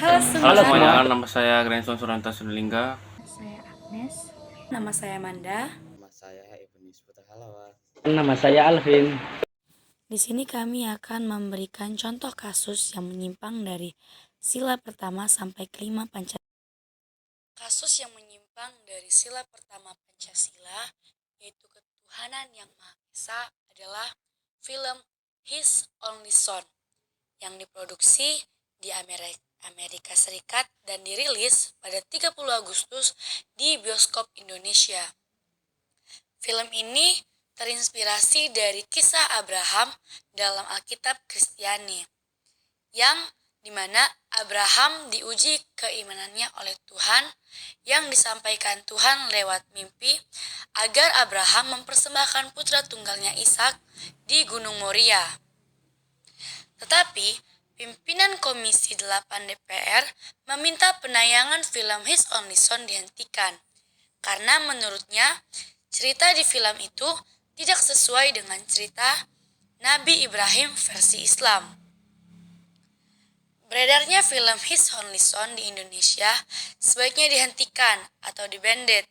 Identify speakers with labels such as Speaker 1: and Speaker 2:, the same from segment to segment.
Speaker 1: Halo
Speaker 2: Halo
Speaker 1: semua,
Speaker 2: semua, nama saya Grandson Suranta Sudlingga.
Speaker 1: saya Agnes. Nama saya Manda.
Speaker 3: Nama saya Ibnu Nisbah Halawa.
Speaker 4: Nama saya Alvin.
Speaker 1: Di sini kami akan memberikan contoh kasus yang menyimpang dari sila pertama sampai kelima Pancasila. Kasus yang menyimpang dari sila pertama Pancasila, yaitu ketuhanan yang Maha Esa, adalah film His Only Son yang diproduksi di Amerika Serikat dan dirilis pada 30 Agustus di bioskop Indonesia. Film ini terinspirasi dari kisah Abraham dalam Alkitab Kristiani, yang dimana Abraham diuji keimanannya oleh Tuhan yang disampaikan Tuhan lewat mimpi agar Abraham mempersembahkan putra tunggalnya Ishak di Gunung Moria. Tetapi pimpinan Komisi 8 DPR meminta penayangan film His Only Son dihentikan karena menurutnya cerita di film itu tidak sesuai dengan cerita Nabi Ibrahim versi Islam. Beredarnya film His Only Son di Indonesia sebaiknya dihentikan atau dibanded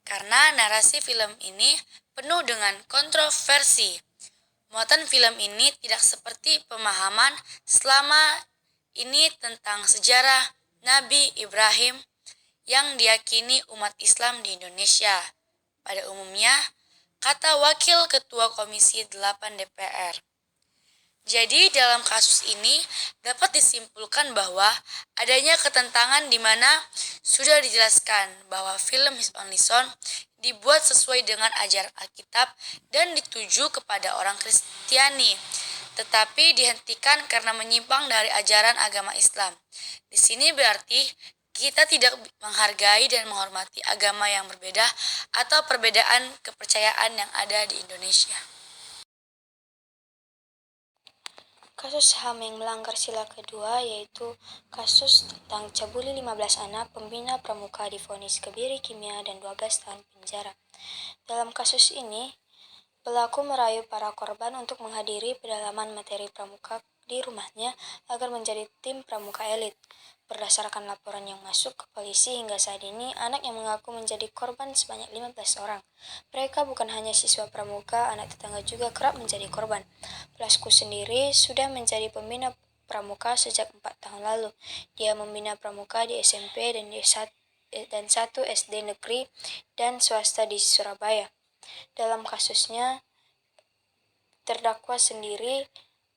Speaker 1: karena narasi film ini penuh dengan kontroversi. Muatan film ini tidak seperti pemahaman selama ini tentang sejarah Nabi Ibrahim yang diyakini umat Islam di Indonesia. Pada umumnya, kata Wakil Ketua Komisi 8 DPR. Jadi dalam kasus ini dapat disimpulkan bahwa adanya ketentangan di mana sudah dijelaskan bahwa film His Only Son dibuat sesuai dengan ajaran Alkitab dan dituju kepada orang Kristiani, tetapi dihentikan karena menyimpang dari ajaran agama Islam. Di sini berarti kita tidak menghargai dan menghormati agama yang berbeda atau perbedaan kepercayaan yang ada di Indonesia. Kasus HAM yang melanggar sila kedua yaitu kasus tentang cabuli 15 anak pembina pramuka divonis kebiri kimia dan 12 tahun penjara. Dalam kasus ini, pelaku merayu para korban untuk menghadiri pendalaman materi pramuka di rumahnya agar menjadi tim pramuka elit. Berdasarkan laporan yang masuk ke polisi hingga saat ini, anak yang mengaku menjadi korban sebanyak 15 orang. Mereka bukan hanya siswa pramuka, anak tetangga juga kerap menjadi korban. Pelaku sendiri sudah menjadi pembina pramuka sejak 4 tahun lalu. Dia membina pramuka di SMP dan satu SD negeri dan swasta di Surabaya. Dalam kasusnya, terdakwa sendiri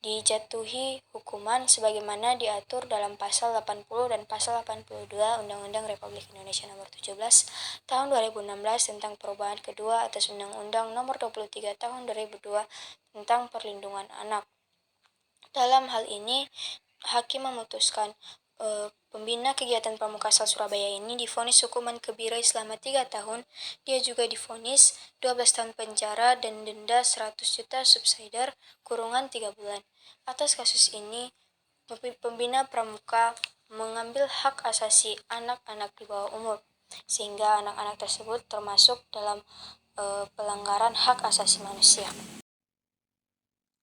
Speaker 1: dijatuhi hukuman sebagaimana diatur dalam pasal 80 dan pasal 82 Undang-Undang Republik Indonesia Nomor 17 Tahun 2016 tentang perubahan kedua atas Undang-Undang Nomor 23 Tahun 2002 tentang perlindungan anak. Dalam hal ini, hakim memutuskan pembina kegiatan pramuka asal Surabaya ini divonis hukuman kebiri selama 3 tahun. Dia juga divonis 12 tahun penjara dan denda 100 juta subsidiar kurungan 3 bulan. Atas kasus ini, pembina pramuka mengambil hak asasi anak-anak di bawah umur, sehingga anak-anak tersebut termasuk dalam pelanggaran hak asasi manusia.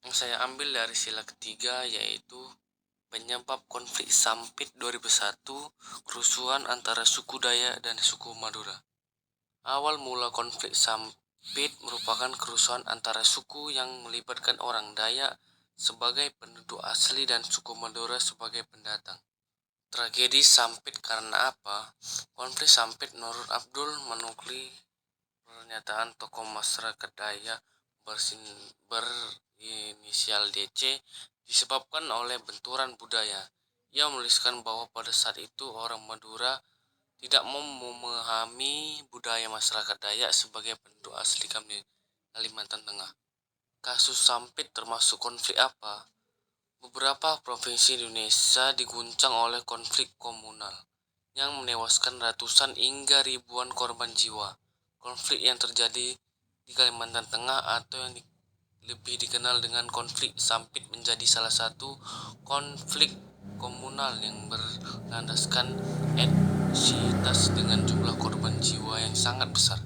Speaker 2: Yang saya ambil dari sila ketiga yaitu penyebab konflik Sampit 2001, kerusuhan antara suku Dayak dan suku Madura. Awal mula konflik Sampit merupakan kerusuhan antara suku yang melibatkan orang Dayak sebagai penduduk asli dan suku Madura sebagai pendatang. Tragedi Sampit karena apa? Konflik Sampit menurut Abdul menukli pernyataan tokoh masyarakat Dayak berinisial DC disebabkan oleh benturan budaya. Ia menuliskan bahwa pada saat itu orang Madura tidak mau memahami budaya masyarakat Dayak sebagai penduduk asli Kalimantan Tengah. Kasus Sampit termasuk konflik apa? Beberapa provinsi Indonesia diguncang oleh konflik komunal yang menewaskan ratusan hingga ribuan korban jiwa. Konflik yang terjadi di Kalimantan Tengah atau yang lebih dikenal dengan konflik Sampit menjadi salah satu konflik komunal yang berlandaskan etnisitas dengan jumlah korban jiwa yang sangat besar.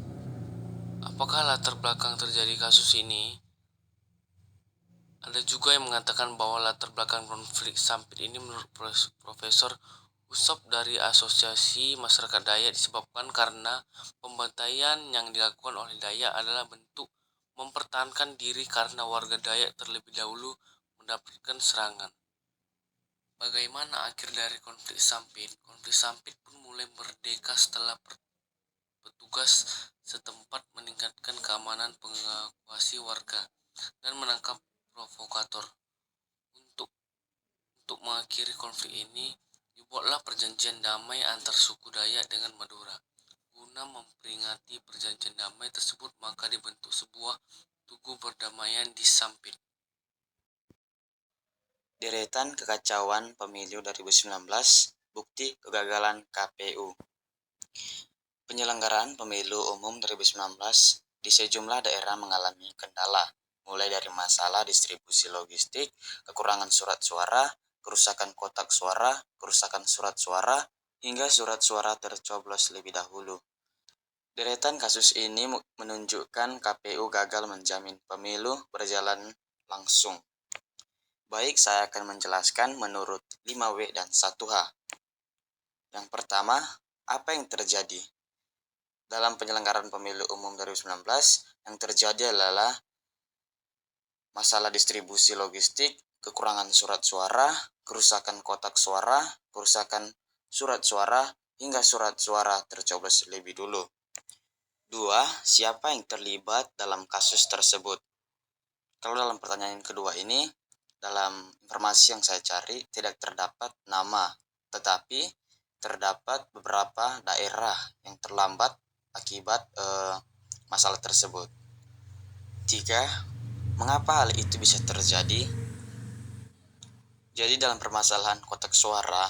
Speaker 2: Apakah latar belakang terjadi kasus ini? Ada juga yang mengatakan bahwa latar belakang konflik Sampit ini menurut Profesor Usop dari Asosiasi Masyarakat Dayak disebabkan karena pembantaian yang dilakukan oleh Dayak adalah bentuk mempertahankan diri karena warga Dayak terlebih dahulu mendapatkan serangan. Bagaimana akhir dari konflik Sampit? Konflik Sampit pun mulai merdeka setelah petugas setempat meningkatkan keamanan mengevakuasi warga dan menangkap provokator. Untuk mengakhiri konflik ini, dibuatlah perjanjian damai antar suku Dayak dengan Madura. Guna memperingati perjanjian damai tersebut, maka dibentuk sebuah tugu perdamaian di Sampit.
Speaker 4: Deretan kekacauan pemilu 2019, bukti kegagalan KPU. Penyelenggaraan pemilu umum 2019 di sejumlah daerah mengalami kendala, mulai dari masalah distribusi logistik, kekurangan surat suara, kerusakan kotak suara, kerusakan surat suara, hingga surat suara tercoblos lebih dahulu. Deretan kasus ini menunjukkan KPU gagal menjamin pemilu berjalan langsung. Baik, saya akan menjelaskan menurut 5W dan 1H. Yang pertama, apa yang terjadi? Dalam penyelenggaraan pemilu umum 2019, yang terjadi adalah masalah distribusi logistik, kekurangan surat suara, kerusakan kotak suara, kerusakan surat suara, hingga surat suara tercoblos lebih dulu. 2. Siapa yang terlibat dalam kasus tersebut? Kalau dalam pertanyaan kedua ini, dalam informasi yang saya cari tidak terdapat nama, tetapi terdapat beberapa daerah yang terlambat akibat masalah tersebut. 3. Mengapa hal itu bisa terjadi? Jadi dalam permasalahan kotak suara,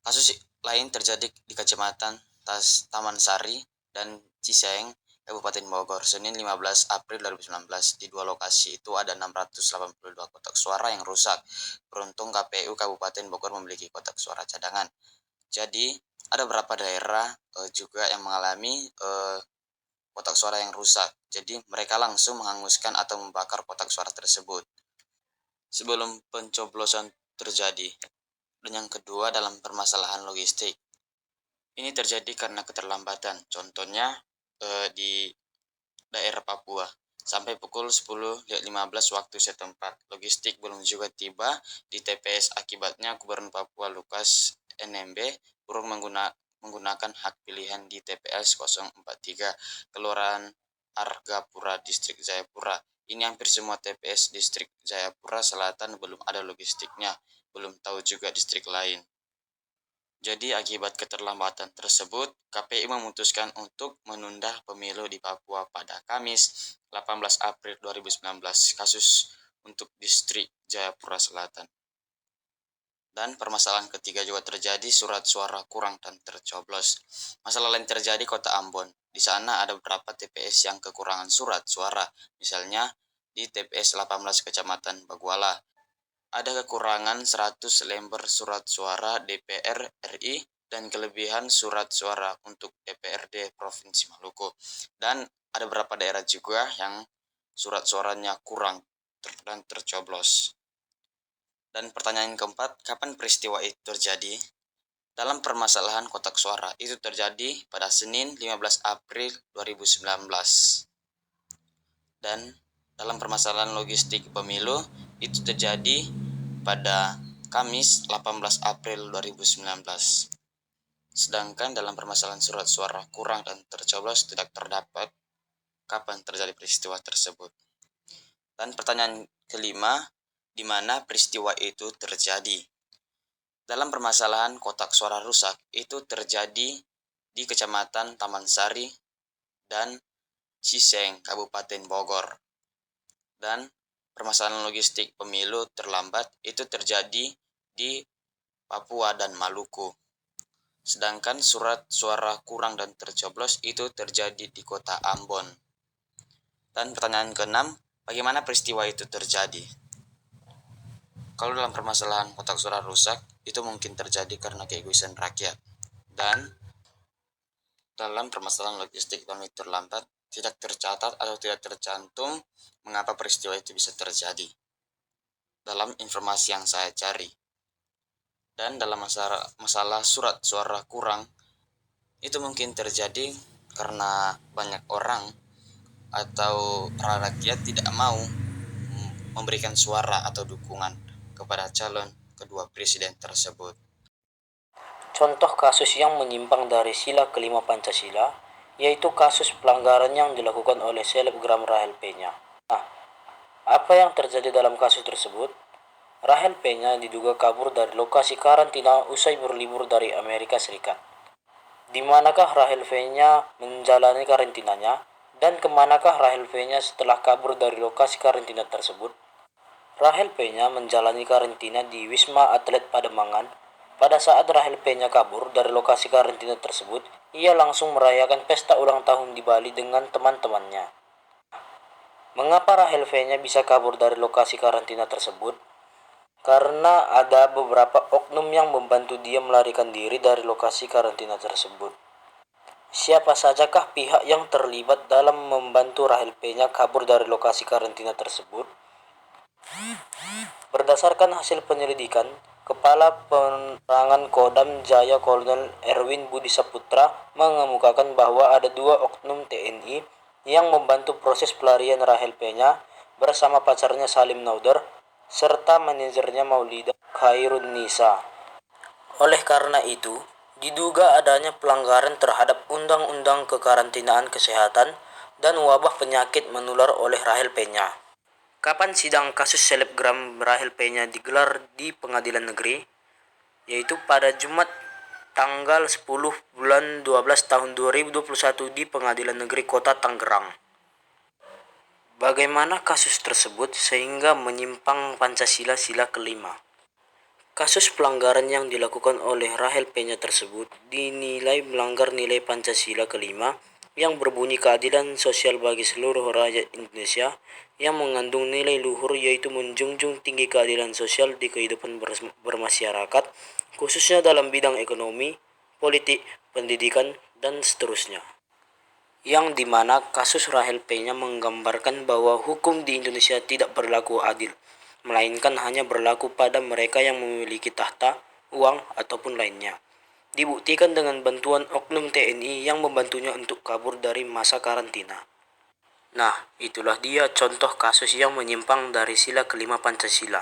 Speaker 4: kasus lain terjadi di Kecamatan Taman Sari dan Ciseng, Kabupaten Bogor, Senin 15 April 2019. Di dua lokasi itu ada 682 kotak suara yang rusak. Beruntung KPU Kabupaten Bogor memiliki kotak suara cadangan. Jadi ada beberapa daerah juga yang mengalami kotak suara yang rusak. Jadi mereka langsung menghanguskan atau membakar kotak suara tersebut sebelum pencoblosan terjadi. Dan yang kedua dalam permasalahan logistik. Ini terjadi karena keterlambatan. Contohnya di daerah Papua. Sampai pukul 10.15 waktu setempat. Logistik belum juga tiba di TPS. Akibatnya Gubernur Papua Lukas NMB burung menggunakan hak pilihan di TPS 043 Kelurahan Argapura, Distrik Jayapura. Ini hampir semua TPS Distrik Jayapura Selatan belum ada logistiknya. Belum tahu juga distrik lain. Jadi akibat keterlambatan tersebut, KPU memutuskan untuk menunda pemilu di Papua pada Kamis 18 April 2019, kasus untuk distrik Jayapura Selatan. Dan permasalahan ketiga juga terjadi, surat suara kurang dan tercoblos. Masalah lain terjadi Kota Ambon. Di sana ada beberapa TPS yang kekurangan surat suara. Misalnya di TPS 18 Kecamatan Baguala. Ada kekurangan 100 lembar surat suara DPR RI dan kelebihan surat suara untuk DPRD Provinsi Maluku. Dan ada beberapa daerah juga yang surat suaranya kurang dan tercoblos. Dan pertanyaan keempat, kapan peristiwa itu terjadi? Dalam permasalahan kotak suara, itu terjadi pada Senin 15 April 2019. Dan dalam permasalahan logistik pemilu, itu terjadi pada Kamis 18 April 2019. Sedangkan dalam permasalahan surat suara kurang dan tercoblos tidak terdapat kapan terjadi peristiwa tersebut. Dan pertanyaan kelima, di mana peristiwa itu terjadi? Dalam permasalahan kotak suara rusak, itu terjadi di Kecamatan Taman Sari dan Ciseng, Kabupaten Bogor. Dan permasalahan logistik pemilu terlambat itu terjadi di Papua dan Maluku. Sedangkan surat suara kurang dan tercoblos itu terjadi di Kota Ambon. Dan pertanyaan keenam, bagaimana peristiwa itu terjadi? Kalau dalam permasalahan kotak suara rusak, itu mungkin terjadi karena keegoisan rakyat. Dan dalam permasalahan logistik pemilu terlambat, tidak tercatat atau tidak tercantum mengapa peristiwa itu bisa terjadi dalam informasi yang saya cari. Dan dalam masalah surat suara kurang, itu mungkin terjadi karena banyak orang atau rakyat tidak mau memberikan suara atau dukungan kepada calon kedua presiden tersebut.
Speaker 5: Contoh kasus yang menyimpang dari sila kelima Pancasila, yaitu kasus pelanggaran yang dilakukan oleh selebgram Rahel Peña. Nah, apa yang terjadi dalam kasus tersebut? Rahel Peña diduga kabur dari lokasi karantina usai berlibur dari Amerika Serikat. Di manakah Rahel Peña menjalani karantinanya? Dan kemanakah Rahel Peña setelah kabur dari lokasi karantina tersebut? Rahel Peña menjalani karantina di Wisma Atlet Pademangan. Pada saat Rahel Peña kabur dari lokasi karantina tersebut, ia langsung merayakan pesta ulang tahun di Bali dengan teman-temannya. Mengapa Rahel Peña bisa kabur dari lokasi karantina tersebut? Karena ada beberapa oknum yang membantu dia melarikan diri dari lokasi karantina tersebut. Siapa sajakah pihak yang terlibat dalam membantu Rahel Peña kabur dari lokasi karantina tersebut? Berdasarkan hasil penyelidikan, Kepala Penerangan Kodam Jaya Kolonel Erwin Budi Saputra mengemukakan bahwa ada 2 oknum TNI yang membantu proses pelarian Rahel Peña bersama pacarnya Salim Naudar serta manajernya Maulida Khairun Nisa. Oleh karena itu, diduga adanya pelanggaran terhadap Undang-Undang Kekarantinaan Kesehatan dan wabah penyakit menular oleh Rahel Peña. Kapan sidang kasus selebgram Rahel Peña digelar di Pengadilan Negeri? Yaitu pada Jumat tanggal 10 bulan 12 tahun 2021 di Pengadilan Negeri Kota Tangerang. Bagaimana kasus tersebut sehingga menyimpang Pancasila sila kelima? Kasus pelanggaran yang dilakukan oleh Rahel Peña tersebut dinilai melanggar nilai Pancasila kelima yang berbunyi keadilan sosial bagi seluruh rakyat Indonesia yang mengandung nilai luhur yaitu menjunjung tinggi keadilan sosial di kehidupan bermasyarakat khususnya dalam bidang ekonomi, politik, pendidikan, dan seterusnya. Yang dimana kasus Rahel Peña menggambarkan bahwa hukum di Indonesia tidak berlaku adil, melainkan hanya berlaku pada mereka yang memiliki tahta, uang, ataupun lainnya. Dibuktikan dengan bantuan oknum TNI yang membantunya untuk kabur dari masa karantina. Nah, itulah dia contoh kasus yang menyimpang dari sila kelima Pancasila.